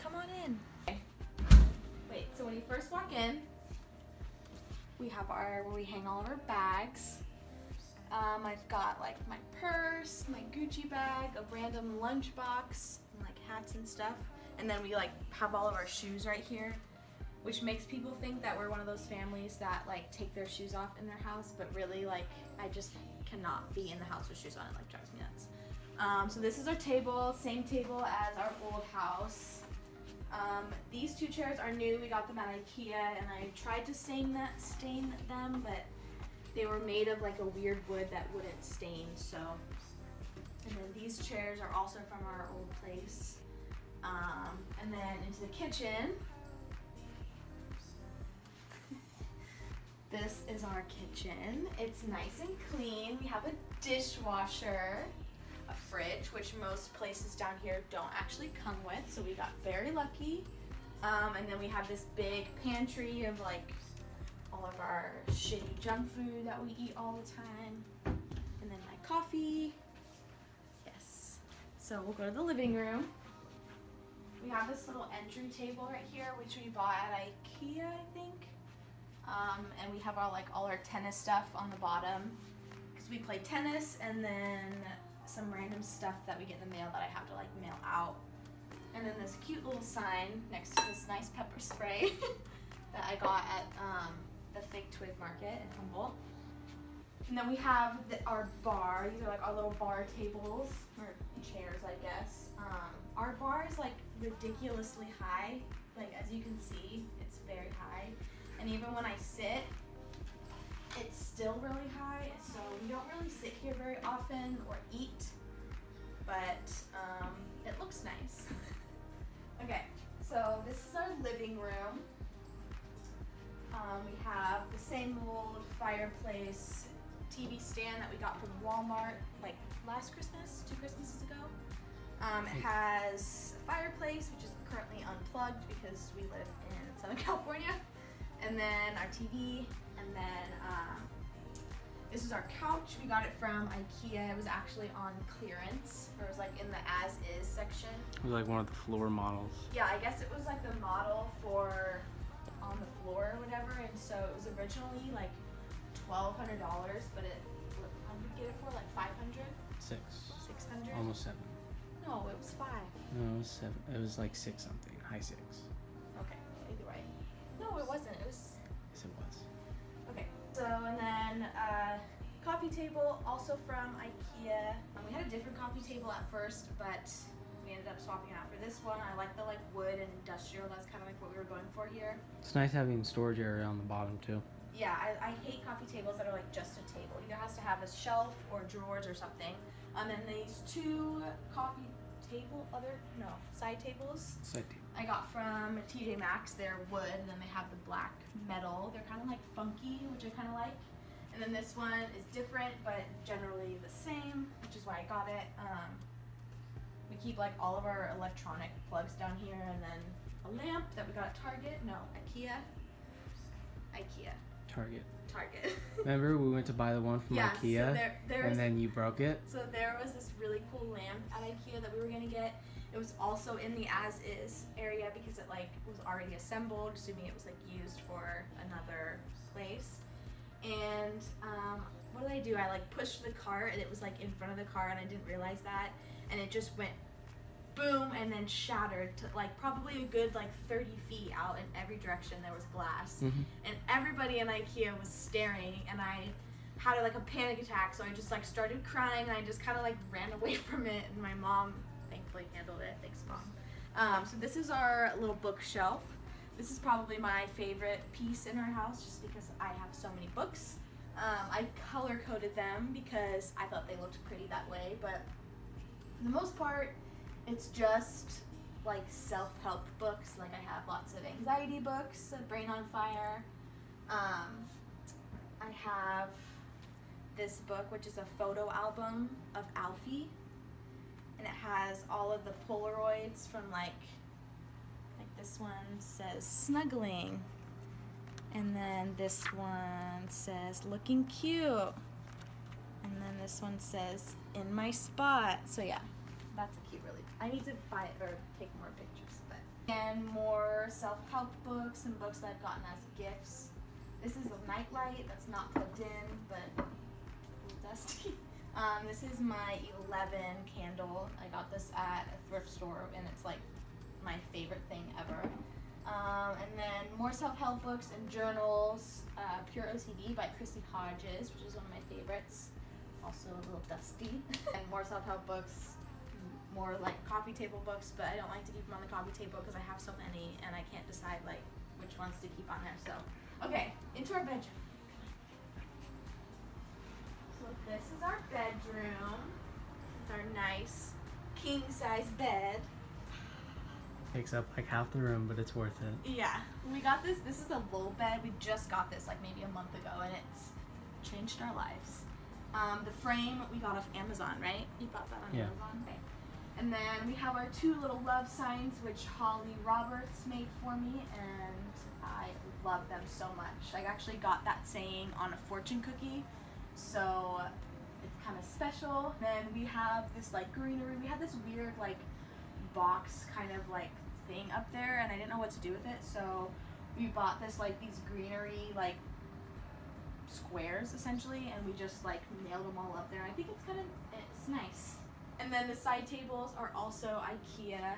Come on in. Okay. Wait, so when you first walk in, we have where we hang all of our bags. I've got like my purse, my Gucci bag, a random lunchbox, and like hats and stuff. And then we like have all of our shoes right here, which makes people think that we're one of those families that like take their shoes off in their house, but really like I just cannot be in the house with shoes on. It like drives me nuts. So this is our table, same table as our old house. These two chairs are new. We got them at IKEA, and I tried to stain them, but they were made of like a weird wood that wouldn't stain. So, and then these chairs are also from our old place. And then into the kitchen. This is our kitchen. It's nice and clean. We have a dishwasher, a fridge, which most places down here don't actually come with, so we got very lucky. And then we have this big pantry of like all of our shitty junk food that we eat all the time. And then my coffee. Yes. So we'll go to the living room. We have this little entry table right here, which we bought at IKEA, I think. And we have all our tennis stuff on the bottom because we play tennis, and then some random stuff that we get in the mail that I have to like mail out. And then this cute little sign next to this nice pepper spray that I got at the Fig Twig Market in Humboldt. And then we have our bar. These are like our little bar tables, or chairs, I guess. Our bar is like ridiculously high. Like as you can see, it's very high. And even when I sit, it's still really high. So we don't really sit here very often or eat, but it looks nice. Okay, so this is our living room. We have the same old fireplace TV stand that we got from Walmart like last Christmas, 2 Christmases ago. It has a fireplace, which is currently unplugged because we live in Southern California. And then our TV, and then this is our couch. We got it from IKEA. It was actually on clearance, or it was like in the as-is section. It was like one of the floor models. Yeah, I guess it was like the model for on the floor or whatever, and so it was originally like $1,200, but how did we get it for? Like 500? 6. 600? Almost 7. No, it was 5. No, it was 7. It was like 6 something. High 6. Okay, either way. No, it wasn't. It was. Yes, it was. Okay, so and then coffee table, also from IKEA. We had a different coffee table at first, but we ended up swapping it out for this one. I like the like wood and industrial. That's kind of like what we were going for here. It's nice having storage area on the bottom too. Yeah, I hate coffee tables that are like just a table. Either has to have a shelf or drawers or something. And these 2 coffee side tables. Side table. I got from TJ Maxx. They're wood, and then they have the black metal. They're kind of like funky, which I kind of like. And then this one is different, but generally the same, which is why I got it. We keep like all of our electronic plugs down here, and then a lamp that we got at Target. No, IKEA. Target. Remember we went to buy the one from IKEA, so and then you broke it? So there was this really cool lamp at IKEA that we were going to get. It was also in the as-is area because it like was already assembled, assuming it was like used for another place. And what did I do? I like pushed the cart, and it was like in front of the car, and I didn't realize that, and it just went boom and then shattered to like probably a good like 30 feet out in every direction. There was glass. Mm-hmm. And everybody in IKEA was staring, and I had like a panic attack, so I just like started crying, and I just kind of like ran away from it, and my mom thankfully handled it. Thanks, Mom. So this is our little bookshelf. This is probably my favorite piece in our house just because I have so many books. I color coded them because I thought they looked pretty that way, but for the most part it's just like self-help books. Like I have lots of anxiety books, Brain on Fire. I have this book, which is a photo album of Alfie, and it has all of the Polaroids from like this one says snuggling, and then this one says looking cute, and then this one says in my spot. So yeah, that's a cute, really. I need to buy it or take more pictures, but And more self-help books and books that I've gotten as gifts. This is a nightlight that's not plugged in, but a little dusty. This is my 11 candle. I got this at a thrift store, and it's like my favorite thing ever. And then more self-help books and journals. Pure OCD by Chrissy Hodges, which is one of my favorites. Also a little dusty. And more self-help books, more like coffee table books, but I don't like to keep them on the coffee table because I have so many and I can't decide like which ones to keep on there. So, okay, into our bedroom. So this is our bedroom. It's our nice king-size bed. Takes up like half the room, but it's worth it. Yeah, we got this. This is a low bed. We just got this like maybe a month ago, and it's changed our lives. The frame we got off Amazon, right? You bought that on Amazon, right? And then we have our two little love signs, which Holly Roberts made for me, and I love them so much. I actually got that saying on a fortune cookie, so it's kind of special. Then we have this like greenery. We had this weird like box kind of like thing up there, and I didn't know what to do with it, so we bought this like these greenery like squares essentially, and we just like nailed them all up there. I think it's nice. And then the side tables are also IKEA.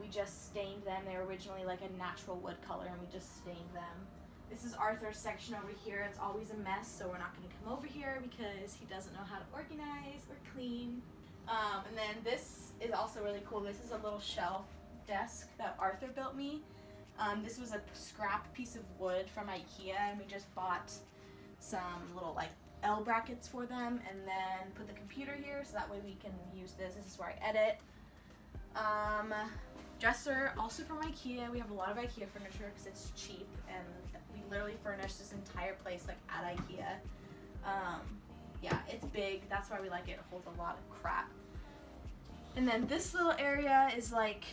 We just stained them. They were originally like a natural wood color, and we just stained them. This is Arthur's section over here. It's always a mess, so we're not going to come over here because he doesn't know how to organize or clean. And then this is also really cool. This is a little shelf desk that Arthur built me. This was a scrap piece of wood from IKEA, and we just bought some little like L brackets for them, and then put the computer here so that way we can use this. This is where I edit. Dresser, also from IKEA. We have a lot of IKEA furniture because it's cheap, and we literally furnished this entire place like at IKEA. Yeah, it's big. That's why we like it. It holds a lot of crap. And then this little area is like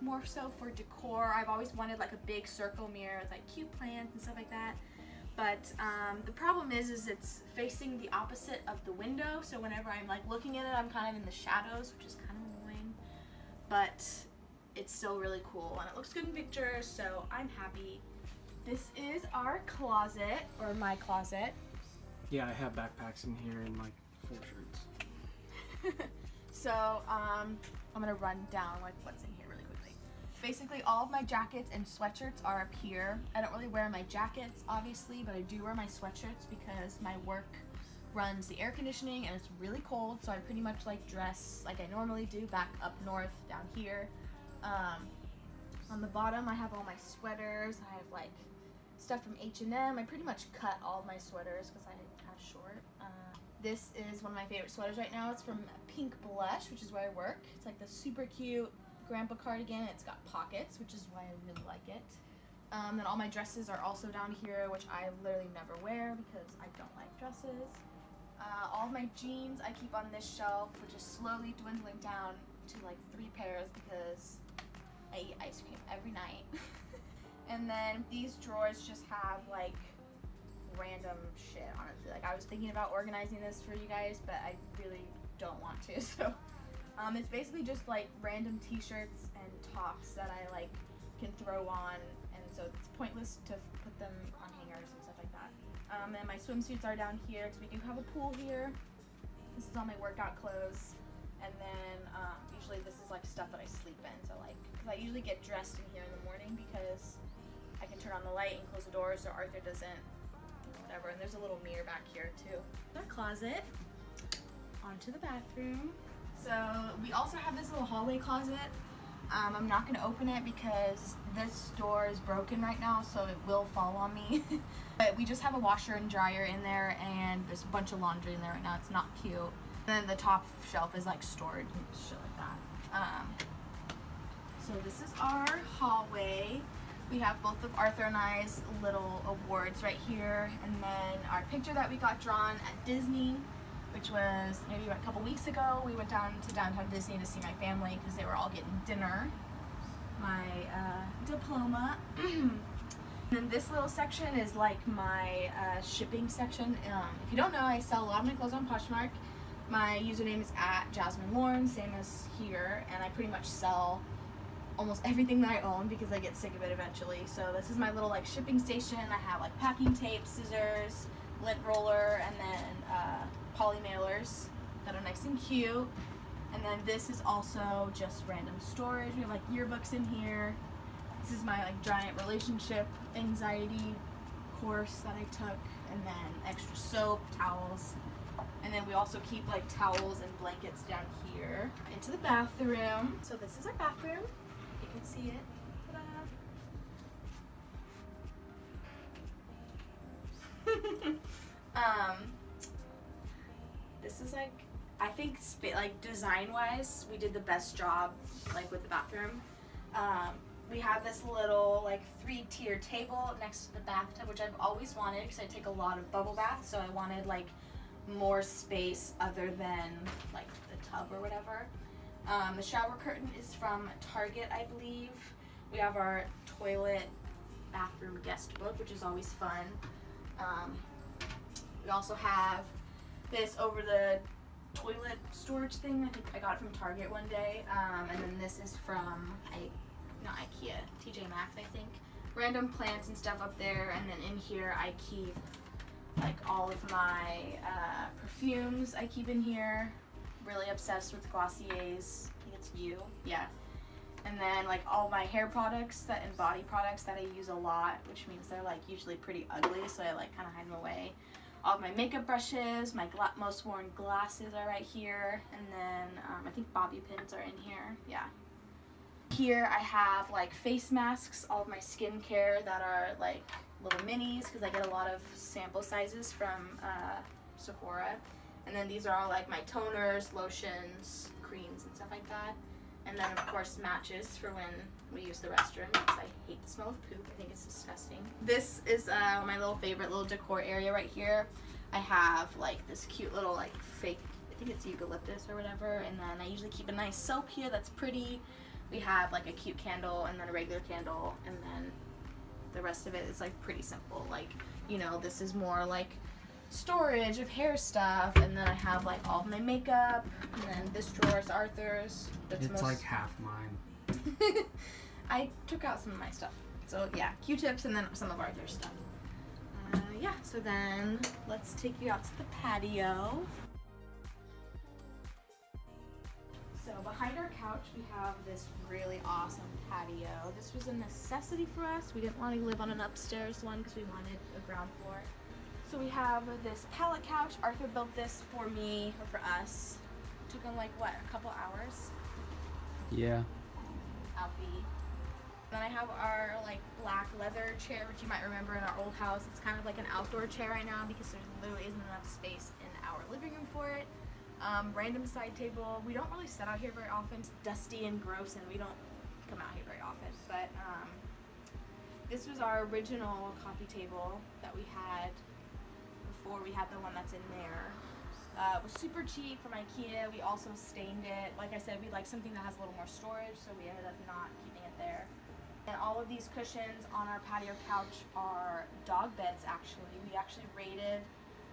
more so for decor. I've always wanted like a big circle mirror with like cute plants and stuff like that. But the problem is it's facing the opposite of the window. So whenever I'm like looking at it, I'm kind of in the shadows, which is kind of annoying. But it's still really cool, and it looks good in pictures, so I'm happy. This is our closet, or my closet. Yeah, I have backpacks in here and like 4 shirts. So I'm gonna run down like what's in here really quickly. Basically, all of my jackets and sweatshirts are up here. I don't really wear my jackets, obviously, but I do wear my sweatshirts because my work runs the air conditioning and it's really cold, so I pretty much like dress like I normally do back up north down here. On the bottom, I have all my sweaters. I have like stuff from H&M. I pretty much cut all of my sweaters because I'm kind of short. This is one of my favorite sweaters right now. It's from Pink Blush, which is where I work. It's like the super cute grandpa cardigan. It's got pockets, which is why I really like it. Then all my dresses are also down here, which I literally never wear because I don't like dresses. All of my jeans I keep on this shelf, which is slowly dwindling down to like 3 pairs because I eat ice cream every night. And then these drawers just have like random shit, honestly. Like I was thinking about organizing this for you guys, but I really don't want to. So it's basically just like random t-shirts and tops that I like can throw on, and so it's pointless to put them on hangers and stuff like that. And my swimsuits are down here because we do have a pool here. This is all my workout clothes. And then usually this is like stuff that I sleep in. So like, cause I usually get dressed in here in the morning because I can turn on the light and close the door so Arthur doesn't, whatever. And there's a little mirror back here too. Our closet, onto the bathroom. So we also have this little hallway closet. I'm not gonna open it because this door is broken right now, so it will fall on me. But we just have a washer and dryer in there, and there's a bunch of laundry in there right now. It's not cute. And then the top shelf is like storage and shit like that. So this is our hallway. We have both of Arthur and I's little awards right here, and then our picture that we got drawn at Disney, which was maybe a couple weeks ago. We went down to downtown Disney to see my family because they were all getting dinner. My diploma. And then this little section is like my shipping section. If you don't know, I sell a lot of my clothes on Poshmark. My username is @JAZZMINLAUREN, same as here, and I pretty much sell almost everything that I own because I get sick of it eventually. So this is my little like shipping station. I have like packing tape, scissors, lint roller, and then poly mailers that are nice and cute. And then this is also just random storage. We have like yearbooks in here. This is my like giant relationship anxiety course that I took, and then extra soap, towels. And then we also keep like towels and blankets down here. Into the bathroom. So this is our bathroom. You can see it. Ta-da. This is like, I think like design wise, we did the best job like with the bathroom. We have this little like 3-tier table next to the bathtub, which I've always wanted because I take a lot of bubble baths, so I wanted like more space other than like the tub or whatever. The shower curtain is from Target, I believe. We have our toilet bathroom guest book, which is always fun. We also have this over the toilet storage thing. I think I got it from Target one day. And then this is from not IKEA, TJ Maxx, I think. Random plants and stuff up there, and then in here I keep like all of my perfumes I keep in here. Really obsessed with Glossier's. I think it's You. Yeah. And then like all my hair products and body products that I use a lot, which means they're like usually pretty ugly, so I like kind of hide them away. All of my makeup brushes, my most worn glasses are right here, and then I think bobby pins are in here. Yeah. Here I have like face masks, all of my skincare that are like little minis because I get a lot of sample sizes from Sephora. And then these are all like my toners, lotions, creams, and stuff like that. And then of course matches for when we use the restroom because I hate the smell of poop. I think it's disgusting. This is my little favorite little decor area right here. I have like this cute little like fake, I think it's eucalyptus or whatever. And then I usually keep a nice soap here that's pretty. We have like a cute candle and then a regular candle, and then the rest of it is like pretty simple. Like, you know, this is more like storage of hair stuff, and then I have like all of my makeup, and then this drawer is Arthur's. It's like half mine. I took out some of my stuff. So yeah, Q-tips and then some of Arthur's stuff. Yeah, so then let's take you out to the patio. So behind our couch, we have this really awesome patio. This was a necessity for us. We didn't want to live on an upstairs one because we wanted a ground floor. So we have this pallet couch. Arthur built this for me, or for us. It took him like, what, a couple hours? Yeah. Alfie. Then I have our like black leather chair, which you might remember in our old house. It's kind of like an outdoor chair right now because there literally isn't enough space in our living room for it. Random side table. We don't really sit out here very often. It's dusty and gross, and we don't come out here very often. But this was our original coffee table that we had before we had the one that's in there. It was super cheap from IKEA. We also stained it. Like I said, we like something that has a little more storage, so we ended up not keeping it there. And all of these cushions on our patio couch are dog beds, actually. We actually raided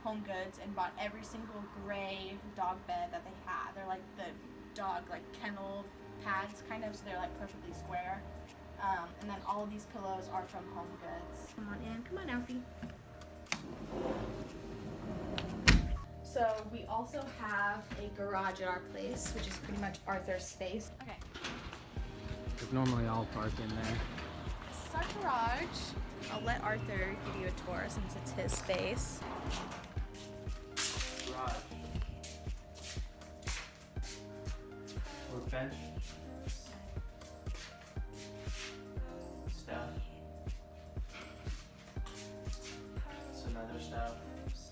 Home Goods and bought every single gray dog bed that they had. They're like the dog like kennel pads kind of, so they're like perfectly square. And then all of these pillows are from Home Goods. Come on in, come on Alfie. So we also have a garage at our place, which is pretty much Arthur's space. Okay. Normally I'll park in there. This is our garage. I'll let Arthur give you a tour since it's his space. Garage. Workbench. Stuff. Some other stuff.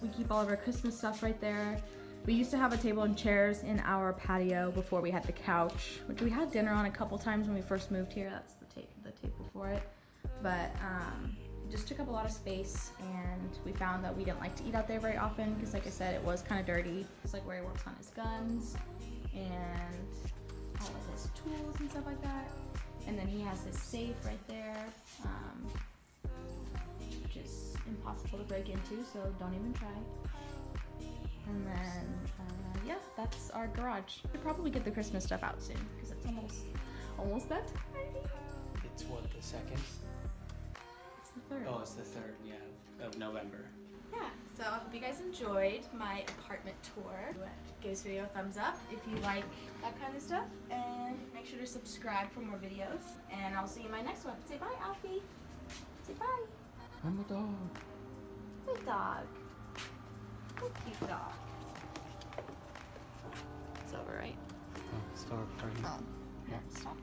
We keep all of our Christmas stuff right there. We used to have a table and chairs in our patio before we had the couch, which we had dinner on a couple times when we first moved here. That's the table for it. But it just took up a lot of space, and we found that we didn't like to eat out there very often because, like I said, it was kind of dirty. It's like where he works on his guns and all of his tools and stuff like that. And then he has his safe right there, which is impossible to break into, so don't even try. And then, yeah, that's our garage. We'll probably get the Christmas stuff out soon because it's almost that tiny. It's what, the 2nd? It's the 3rd. Oh, it's the 3rd, yeah, of November. Yeah, so I hope you guys enjoyed my apartment tour. Give this video a thumbs up if you like that kind of stuff, and make sure to subscribe for more videos. And I'll see you in my next one. Say bye, Alfie. Say bye. I'm a dog. Good dog. Good cute dog. It's over, right? Oh, start recording. Oh, yeah, stop.